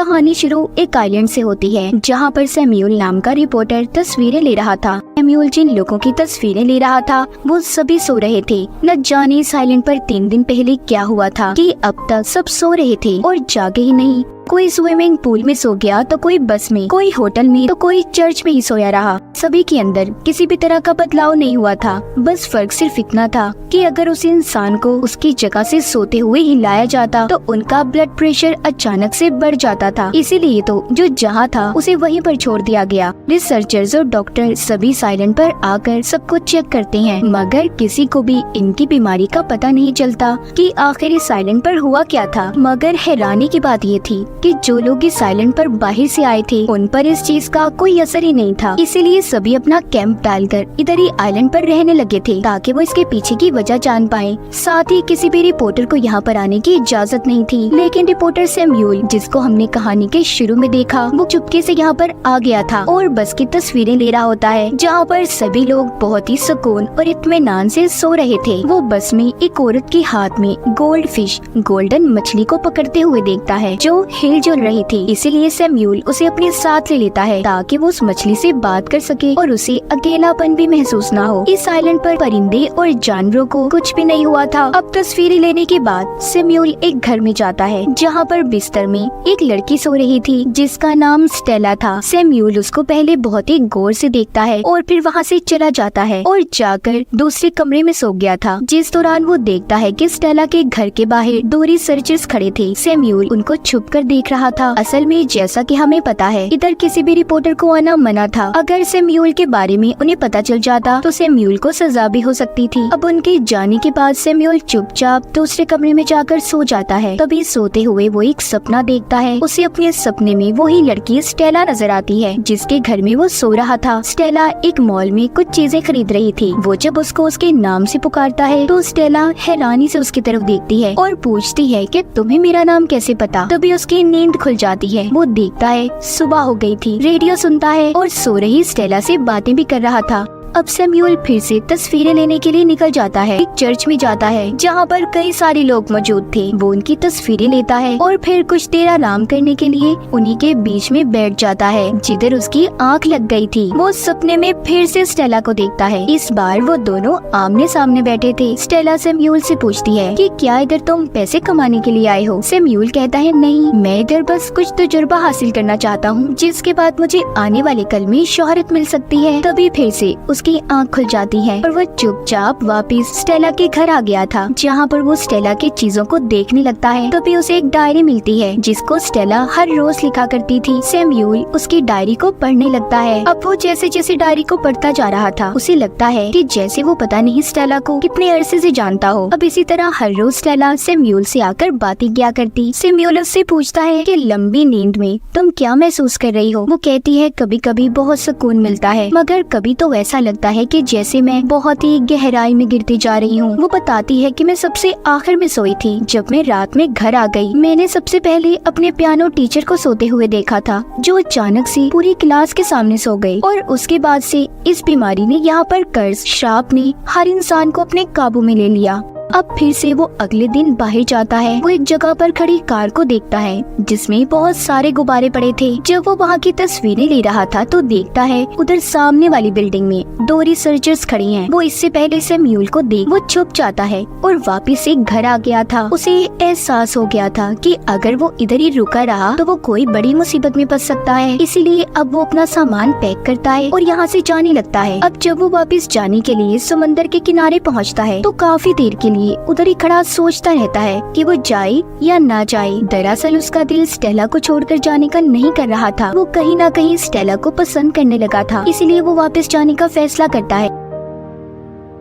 कहानी शुरू एक आइलैंड से होती है जहाँ पर सैम्यूल नाम का रिपोर्टर तस्वीरें ले रहा था। सैम्यूल जिन लोगों की तस्वीरें ले रहा था वो सभी सो रहे थे। न जाने इस आइलैंड पर 3 दिन पहले क्या हुआ था कि अब तक सब सो रहे थे और जागे ही नहीं। कोई स्विमिंग पूल में सो गया तो कोई बस में, कोई होटल में तो कोई चर्च में ही सोया रहा। सभी के अंदर किसी भी तरह का बदलाव नहीं हुआ था। बस फर्क सिर्फ इतना था कि अगर उस इंसान को उसकी जगह से सोते हुए हिलाया जाता तो उनका ब्लड प्रेशर अचानक से बढ़ जाता था। इसीलिए तो जो जहाँ था उसे वहीं पर छोड़ दिया गया। रिसर्चर्स और डॉक्टर सभी साइलेंट पर आकर सब कुछ चेक करते हैं, मगर किसी को भी इनकी बीमारी का पता नहीं चलता कि आखिर इस साइलेंट पर हुआ क्या था। मगर हैरानी की बात ये थी कि जो लोग इस आइलैंड पर बाहर से आए थे उन पर इस चीज का कोई असर ही नहीं था। इसीलिए सभी अपना कैंप डालकर इधर ही आइलैंड पर रहने लगे थे ताकि वो इसके पीछे की वजह जान पाए। साथ ही किसी भी रिपोर्टर को यहाँ पर आने की इजाजत नहीं थी। लेकिन रिपोर्टर सैम्यूल, जिसको हमने कहानी के शुरू में देखा, वो चुपके से यहाँ पर आ गया था और बस की तस्वीरें ले रहा होता है जहाँ पर सभी लोग बहुत ही सुकून और इत्मीनान से सो रहे थे। वो बस में एक औरत के हाथ में गोल्ड फिश, गोल्डन मछली को पकड़ते हुए देखता है जो हिलजुल रही थी। इसीलिए सैम्यूल उसे अपने साथ ले लेता है ताकि वो उस मछली से बात कर सके और उसे अकेलापन भी महसूस ना हो। इस आइलैंड पर परिंदे और जानवरों को कुछ भी नहीं हुआ था। अब तस्वीरें लेने के बाद सैम्यूल एक घर में जाता है जहाँ पर बिस्तर में एक लड़की सो रही थी जिसका नाम स्टेला था। सैम्यूल उसको पहले बहुत ही गौर से देखता है और फिर वहाँ से चला जाता है और जाकर दूसरे कमरे में सो गया था। जिस दौरान वो देखता है कि स्टेला के घर के बाहर 2 रिसर्चर्स खड़े थे। सैम्यूल उनको छुप कर देख रहा था। असल में जैसा कि हमें पता है इधर किसी भी रिपोर्टर को आना मना था। अगर सैम्यूल के बारे में उन्हें पता चल जाता तो सैम्यूल को सजा भी हो सकती थी। अब उनके जाने के बाद सैम्यूल चुपचाप दूसरे कमरे में जाकर सो जाता है। तभी सोते हुए वो एक सपना देखता है। उसे अपने सपने में वही लड़की स्टेला नजर आती है जिसके घर में वो सो रहा था। स्टेला एक मॉल में कुछ चीजें खरीद रही थी। वो जब उसको उसके नाम से पुकारता है तो स्टेला हैरानी से उसकी तरफ देखती है और पूछती है कि तुम्हें मेरा नाम कैसे पता। तभी उसकी नींद खुल जाती है। वो देखता है सुबह हो गई थी। रेडियो सुनता है और सो रही स्टेला से बातें भी कर रहा था। अब सैम्यूल फिर से तस्वीरें लेने के लिए निकल जाता है। एक चर्च में जाता है जहाँ पर कई सारे लोग मौजूद थे। वो उनकी तस्वीरें लेता है और फिर कुछ देर आराम करने के लिए उन्हीं के बीच में बैठ जाता है जिधर उसकी आंख लग गई थी। वो सपने में फिर से स्टेला को देखता है। इस बार वो दोनों आमने सामने बैठे थे। स्टेला सैम्यूल से पूछती है कि क्या इधर तुम पैसे कमाने के लिए आए हो। सैम्यूल कहता है नहीं, मैं इधर बस कुछ तजुर्बा हासिल करना चाहता हूँ जिसके बाद मुझे आने वाले कल में शोहरत मिल सकती है। तभी फिर से की आंख खुल जाती है और वो चुपचाप वापस स्टेला के घर आ गया था जहाँ पर वो स्टेला की चीजों को देखने लगता है। तभी उसे एक डायरी मिलती है जिसको स्टेला हर रोज लिखा करती थी। सैम्यूल उसकी डायरी को पढ़ने लगता है। अब वो जैसे जैसे डायरी को पढ़ता जा रहा था उसे लगता है कि जैसे वो पता नहीं स्टेला को कितने अरसे से जानता हो। अब इसी तरह हर रोज स्टेला सैम्यूल से आकर बातें किया करती। सैम्यूल उससे पूछता है कि लंबी नींद में तुम क्या महसूस कर रही हो। वो कहती है कभी कभी बहुत सुकून मिलता है मगर कभी तो ऐसा लगता है कि जैसे मैं बहुत ही गहराई में गिरती जा रही हूँ। वो बताती है कि मैं सबसे आखिर में सोई थी। जब मैं रात में घर आ गई मैंने सबसे पहले अपने पियानो टीचर को सोते हुए देखा था जो अचानक से पूरी क्लास के सामने सो गई और उसके बाद से इस बीमारी ने यहाँ पर कर्ज श्राप ने हर इंसान को अपने काबू में ले लिया। अब फिर से वो अगले दिन बाहर जाता है। वो एक जगह पर खड़ी कार को देखता है जिसमें बहुत सारे गुब्बारे पड़े थे। जब वो वहाँ की तस्वीरें ले रहा था तो देखता है उधर सामने वाली बिल्डिंग में 2 रिसर्चर्स खड़ी हैं। वो इससे पहले सैम्यूल को देख वो छुप जाता है और वापस से घर आ गया था। उसे एहसास हो गया था कि अगर वो इधर ही रुका रहा तो वो कोई बड़ी मुसीबत में फंस सकता है। इसीलिए अब वो अपना सामान पैक करता है और यहाँ से जाने लगता है। अब जब वो वापस जाने के लिए समंदर के किनारे पहुँचता है तो काफी देर के लिए उधर ही खड़ा सोचता रहता है कि वो जाए या ना जाए। दरअसल उसका दिल स्टेला को छोड़कर जाने का नहीं कर रहा था। वो कहीं ना कहीं स्टेला को पसंद करने लगा था। इसीलिए वो वापस जाने का फैसला करता है।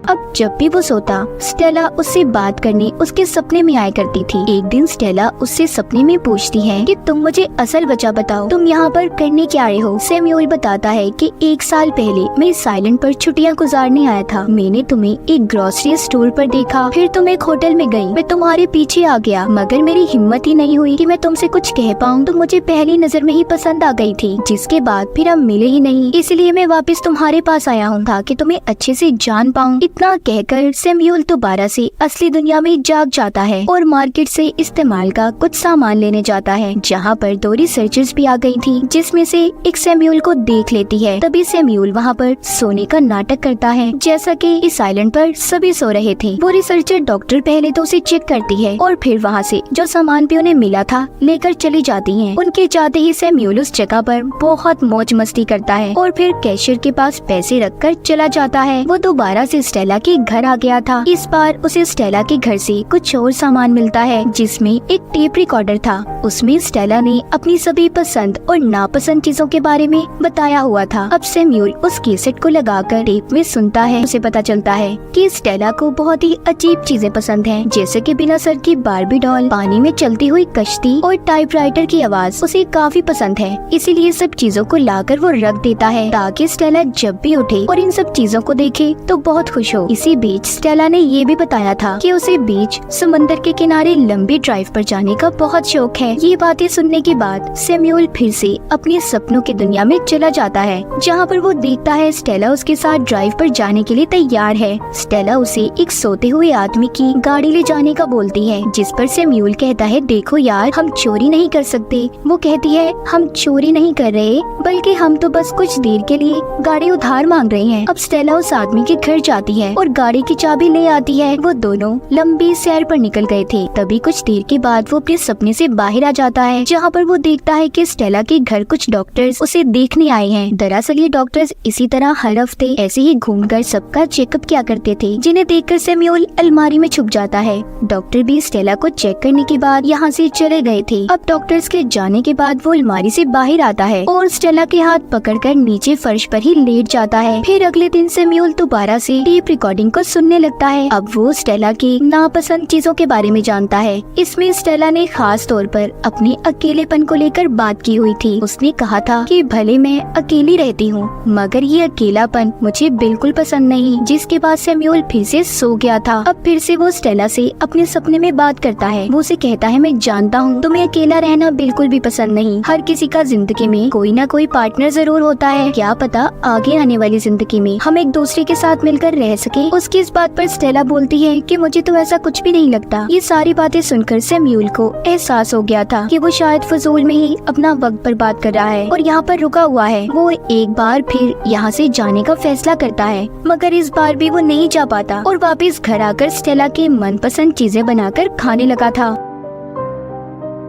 अब जब भी वो सोता स्टेला उससे बात करने उसके सपने में आया करती थी। एक दिन स्टेला उससे सपने में पूछती है कि तुम मुझे असल वजह बताओ, तुम यहाँ पर करने क्या आए हो। सैम्यूल बताता है कि 1 साल पहले मैं इस आइलैंड पर छुट्टियाँ गुजारने आया था। मैंने तुम्हें एक ग्रोसरी स्टोर पर देखा, फिर तुम एक होटल में गई। मैं तुम्हारे पीछे आ गया मगर मेरी हिम्मत ही नहीं हुई कि मैं तुमसे कुछ कह पाऊँ। तुम मुझे पहली नजर में ही पसंद आ गई थी जिसके बाद फिर हम मिले ही नहीं। इसलिए मैं वापस तुम्हारे पास आया हूँ ताकि तुम्हें अच्छे से जान पाऊँ। इतना कहकर सैमुअल दोबारा से असली दुनिया में जाग जाता है और मार्केट से इस्तेमाल का कुछ सामान लेने जाता है, जहाँ पर 2 रिसर्चर्स भी आ गई थी, जिसमें से एक सैमुअल को देख लेती है। तभी सैमुअल वहाँ पर सोने का नाटक करता है, जैसा कि इस आइलैंड पर सभी सो रहे थे। वो रिसर्चर डॉक्टर पहले तो उसे चेक करती है और फिर वहाँ से जो सामान भी उन्हें मिला था लेकर चली जाती है। उनके जाते ही सैमुअल उस जगह पर बहुत मौज मस्ती करता है और फिर कैशियर के पास पैसे रखकर चला जाता है। वो दोबारा से स्टेला के घर आ गया था। इस बार उसे स्टेला के घर से कुछ और सामान मिलता है, जिसमें एक टेप रिकॉर्डर था। उसमें स्टेला ने अपनी सभी पसंद और नापसंद चीजों के बारे में बताया हुआ था। अब सैमुअल उस कैसेट को लगाकर टेप में सुनता है। उसे पता चलता है कि स्टेला को बहुत ही अजीब चीजें पसंद हैं, जैसे कि बिना सर की बार्बी डॉल, पानी में चलती हुई कश्ती और टाइपराइटर की आवाज उसे काफी पसंद है। इसीलिए सब चीजों को लाकर वो रख देता है ताकि स्टेला जब भी उठे और इन सब चीजों को देखे तो बहुत खुश हो। इसी बीच स्टेला ने ये भी बताया था कि उसे बीच समंदर के किनारे लंबी ड्राइव पर जाने का बहुत शौक है। ये बातें सुनने के बाद सैमुअल फिर से अपने सपनों की दुनिया में चला जाता है, जहाँ पर वो देखता है स्टेला उसके साथ ड्राइव पर जाने के लिए तैयार है। स्टेला उसे एक सोते हुए आदमी की गाड़ी ले जाने का बोलती है, जिस पर सैमुअल कहता है, देखो यार, हम चोरी नहीं कर सकते। वो कहती है, हम चोरी नहीं कर रहे, बल्कि हम तो बस कुछ देर के लिए गाड़ी उधार मांग रहे हैं। अब स्टेला उस आदमी के घर जाती है और गाड़ी की चाबी ले आती है। वो दोनों लंबी सैर पर निकल गए थे। तभी कुछ देर के बाद वो अपने सपने से बाहर आ जाता है, जहाँ पर वो देखता है कि स्टेला के घर कुछ डॉक्टर्स उसे देखने आए हैं। दरअसल ये डॉक्टर्स इसी तरह हर हफ्ते ऐसे ही घूमकर सबका चेकअप किया करते थे, जिन्हें देखकर सैमुअल अलमारी में छुप जाता है। डॉक्टर भी स्टेला को चेक करने के बाद यहाँ से चले गए थे। अब डॉक्टर्स के जाने के बाद वो अलमारी से बाहर आता है और स्टेला के हाथ पकड़कर नीचे फर्श पर ही लेट जाता है। फिर अगले दिन सैमुअल दोबारा से टेप रिकॉर्डिंग को सुनने लगता है। अब वो स्टेला की नापसंद चीजों के बारे में जानता है। इसमें स्टेला ने खास तौर पर अपने अकेलेपन को लेकर बात की हुई थी। उसने कहा था कि भले मैं अकेली रहती हूँ, मगर ये अकेलापन मुझे बिल्कुल पसंद नहीं। जिसके बाद सैमुअल फिर से सो गया था। अब फिर से वो स्टेला से अपने सपने में बात करता है। वो उसे कहता है, मैं जानता हूँ तुम्हें अकेला रहना बिल्कुल भी पसंद नहीं। हर किसी का जिंदगी में कोई ना कोई पार्टनर जरूर होता है। क्या पता आगे आने वाली जिंदगी में हम एक दूसरे के साथ मिलकर रह सके। उसकी इस बात पर स्टेला बोलती है कि मुझे तो ऐसा कुछ भी नहीं लगता। ये सारी बातें सुनकर सैमुअल को एहसास हो गया था कि वो शायद फजूल में ही अपना वक्त बर्बाद कर रहा है और यहाँ पर रुका हुआ है। वो एक बार फिर यहाँ से जाने का फैसला करता है, मगर इस बार भी वो नहीं जा पाता और वापस घर आकर स्टेला के मनपसंद चीजें बनाकर खाने लगा था।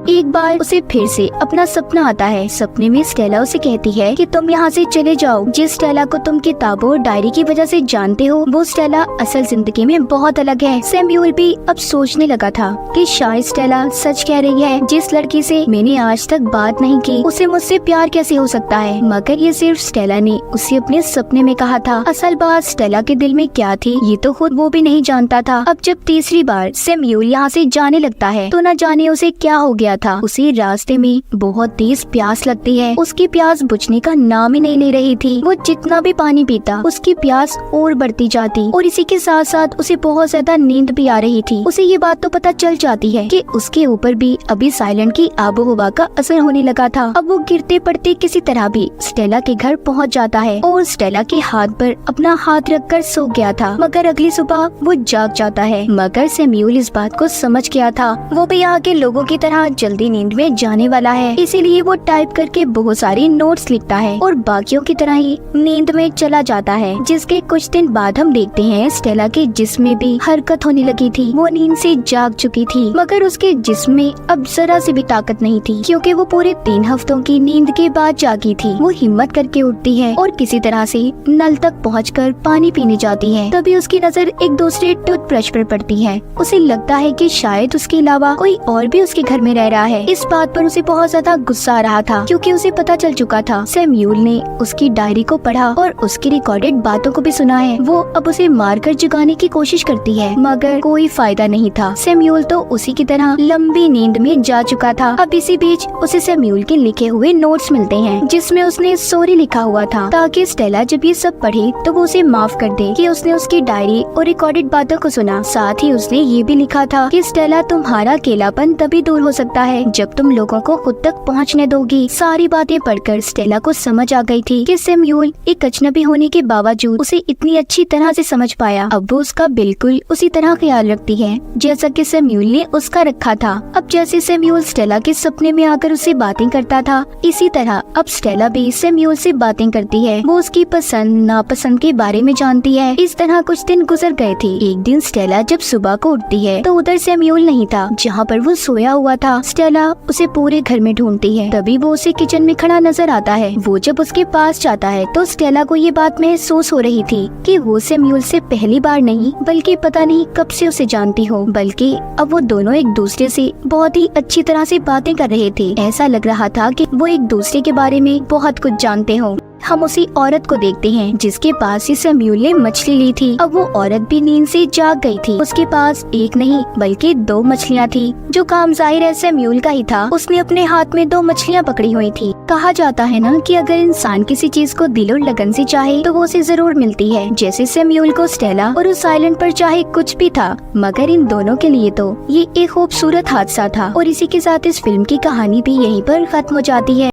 एक बार उसे फिर से अपना सपना आता है। सपने में स्टेला उसे कहती है कि तुम यहाँ से चले जाओ। जिस स्टेला को तुम किताबों और डायरी की वजह से जानते हो, वो स्टेला असल जिंदगी में बहुत अलग है। सैमुअल भी अब सोचने लगा था कि शायद स्टेला सच कह रही है। जिस लड़की से मैंने आज तक बात नहीं की, उसे मुझसे प्यार कैसे हो सकता है? मगर ये सिर्फ स्टेला ने उसे अपने सपने में कहा था। असल बात स्टेला के दिल में क्या थी, ये तो खुद वो भी नहीं जानता था। अब जब तीसरी बार सैमुअल यहाँ से जाने लगता है, तो न जाने उसे क्या हो गया था। उसे रास्ते में बहुत तेज प्यास लगती है। उसकी प्यास बुझने का नाम ही नहीं ले रही थी। वो जितना भी पानी पीता, उसकी प्यास और बढ़ती जाती और इसी के साथ साथ उसे बहुत ज्यादा नींद भी आ रही थी। उसे ये बात तो पता चल जाती है कि उसके ऊपर भी अभी साइलेंट की आबोहवा का असर होने लगा था। अब वो गिरते पड़ते किसी तरह भी स्टेला के घर पहुँच जाता है और स्टेला के हाथ पर अपना हाथ रखकर सो गया था। मगर अगली सुबह वो जाग जाता है। मगर सैमुअल इस बात को समझ गया था। वो भी यहाँ के लोगों की तरह जल्दी नींद में जाने वाला है, इसीलिए वो टाइप करके बहुत सारी नोट्स लिखता है और बाकियों की तरह ही नींद में चला जाता है। जिसके कुछ दिन बाद हम देखते हैं स्टेला के जिस्म में भी हरकत होने लगी थी। वो नींद से जाग चुकी थी, मगर उसके जिस्म में अब जरा से भी ताकत नहीं थी, क्योंकि वो पूरे 3 हफ्तों की नींद के बाद जागी थी। वो हिम्मत करके उठती है और किसी तरह से नल तक पहुंचकर पानी पीने जाती है। तभी उसकी नजर एक दूसरे टूथब्रश पर पड़ती है। उसे लगता है कि शायद उसके अलावा कोई और भी उसके घर में रह रहा है। इस बात पर उसे बहुत ज्यादा गुस्सा आ रहा था, क्योंकि उसे पता चल चुका था। सैमुअल ने उसकी डायरी को पढ़ा और उसकी रिकॉर्डेड बातों को भी सुना है। वो अब उसे मारकर जगाने की कोशिश करती है, मगर कोई फायदा नहीं था। सैमुअल तो उसी की तरह लंबी नींद में जा चुका था। अब इसी बीच उसे सैमुअल के लिखे हुए नोट्स मिलते हैं, जिसमें उसने सॉरी लिखा हुआ था, ताकि स्टेला जब ये सब पढ़े तो वो उसे माफ कर दे कि उसने उसकी डायरी और रिकॉर्डेड बातों को सुना। साथ ही उसने ये भी लिखा था कि स्टेला, तुम्हारा अकेलापन तभी दूर हो सकता कहता है, जब तुम लोगों को खुद तक पहुंचने दोगी। सारी बातें पढ़कर स्टेला को समझ आ गई थी कि सैम्यूल एक अजनबी होने के बावजूद उसे इतनी अच्छी तरह से समझ पाया। अब वो उसका बिल्कुल उसी तरह ख्याल रखती है जैसा कि सैम्यूल ने उसका रखा था। अब जैसे सैम्यूल स्टेला के सपने में आकर उसे बातें करता था, इसी तरह अब स्टेला भी सैम्यूल से बातें करती है। वो उसकी पसंद नापसंद के बारे में जानती है। इस तरह कुछ दिन गुजर गए थे। एक दिन स्टेला जब सुबह को उठती है तो उधर सैम्यूल नहीं था जहाँ पर वो सोया हुआ था। स्टेला उसे पूरे घर में ढूंढती है, तभी वो उसे किचन में खड़ा नजर आता है। वो जब उसके पास जाता है तो स्टेला को ये बात महसूस हो रही थी कि वो सैम्यूल से पहली बार नहीं बल्कि पता नहीं कब से उसे जानती हो, बल्कि अब वो दोनों एक दूसरे से बहुत ही अच्छी तरह से बातें कर रहे थे। ऐसा लग रहा था कि वो एक दूसरे के बारे में बहुत कुछ जानते हो। हम उसी औरत को देखते हैं जिसके पास ही सैम्यूल ने मछली ली थी। अब वो औरत भी नींद से जाग गई थी। उसके पास एक नहीं बल्कि 2 मछलियाँ थी, जो काम जाहिर है सैम्यूल का ही था। उसने अपने हाथ में 2 मछलियाँ पकड़ी हुई थी। कहा जाता है ना कि अगर इंसान किसी चीज को दिलो लगन से चाहे तो वो उसे जरूर मिलती है। जैसे सैम्यूल को स्टेला और उस आइलैंड पर चाहे कुछ भी था, मगर इन दोनों के लिए तो ये एक खूबसूरत हादसा था। और इसी के साथ इस फिल्म की कहानी भी यहीं पर खत्म हो जाती है।